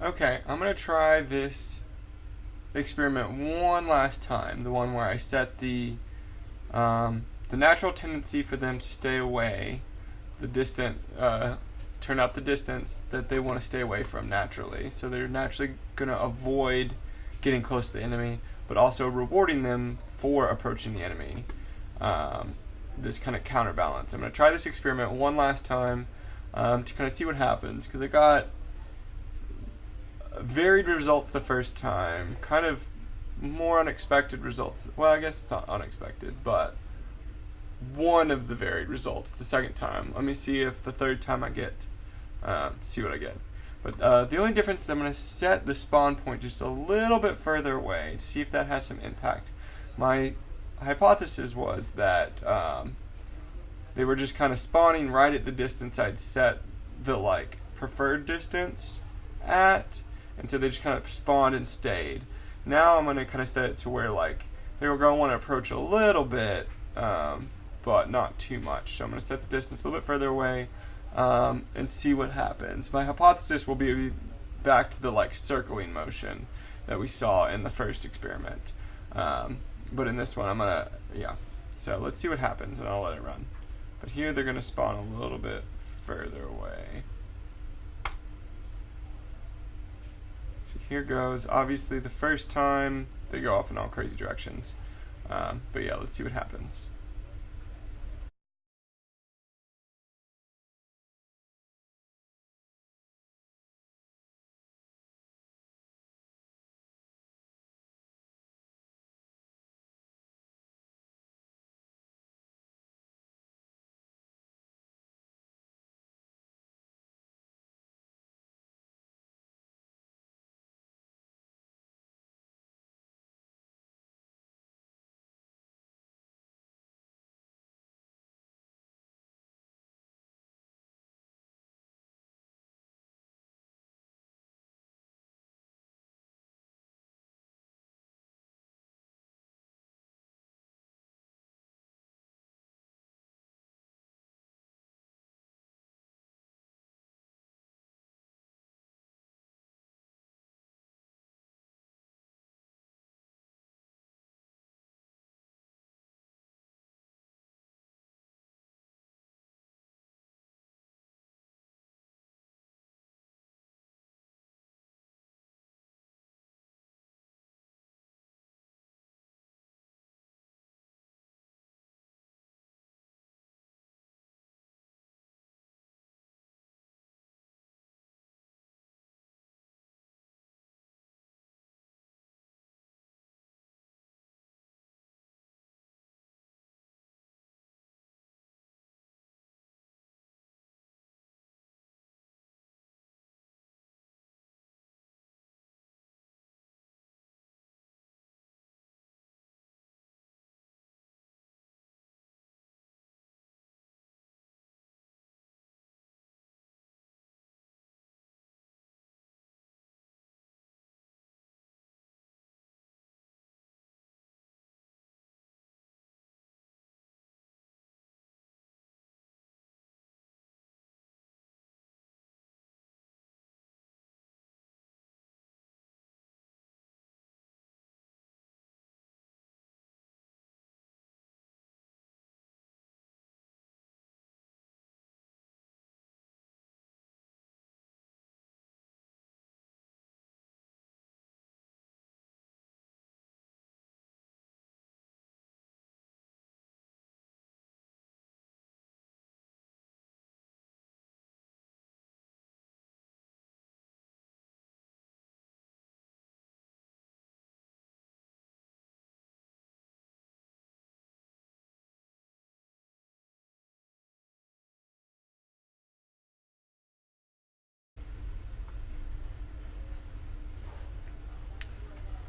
Okay, I'm gonna try this experiment one last time. The one where I set the natural tendency for them to stay away, the distant, turn up the distance that they want to stay away from naturally. So they're naturally gonna avoid getting close to the enemy, but also rewarding them for approaching the enemy. This kind of counterbalance. I'm gonna try this experiment one last time to kind of see what happens, because I got varied results the first time, kind of more unexpected results. Well, I guess it's not unexpected, but one of the varied results the second time. Let me see if the third time I get, see what I get. But the only difference is I'm going to set the spawn point just a little bit further away to see if that has some impact. My hypothesis was that they were just kind of spawning right at the distance I'd set the preferred distance at, and so they just kind of spawned and stayed. Now I'm going to kind of set it to where they were going to want to approach a little bit, but not too much. So I'm going to set the distance a little bit further away and see what happens. My hypothesis will be back to the circling motion that we saw in the first experiment. But in this one, I'm going to, So let's see what happens, and I'll let it run. But here they're going to spawn a little bit further away. So here goes. Obviously, the first time they go off in all crazy directions. But yeah, let's see what happens.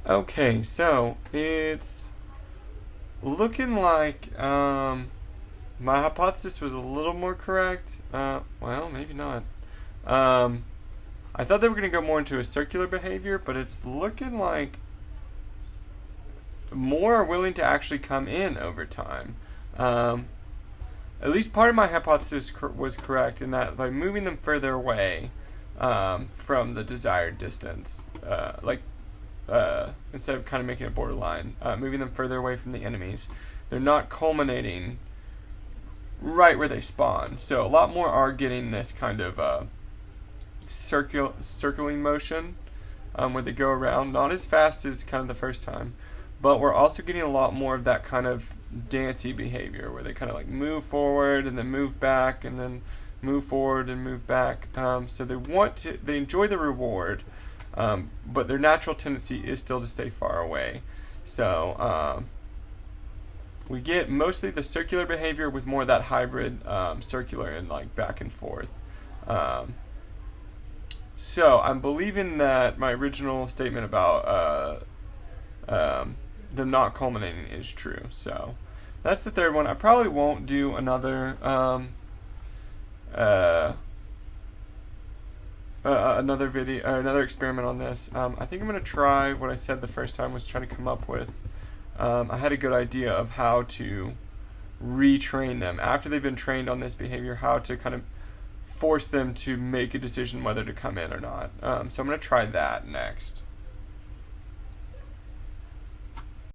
Okay, so it's looking like my hypothesis was a little more correct. Well, maybe not. I thought they were going to go more into a circular behavior, but it's looking like more are willing to actually come in over time. At least part of my hypothesis was correct in that by moving them further away, from the desired distance. Instead of kind of making a borderline, moving them further away from the enemies. They're not culminating right where they spawn. So a lot more are getting this kind of circling motion where they go around, not as fast as kind of the first time, but we're also getting a lot more of that kind of dancey behavior where they kind of like move forward and then move back and then move forward and move back. So they enjoy the reward, but their natural tendency is still to stay far away. So we get mostly the circular behavior with more of that hybrid circular and like back and forth. So I'm believing that my original statement about them not culminating is true. So that's the third one. I probably won't do another another video or another experiment on this. I think I'm gonna try what I said the first time, was try to come up with. I had a good idea of how to retrain them after they've been trained on this behavior, how to kind of force them to make a decision whether to come in or not. So I'm going to try that next.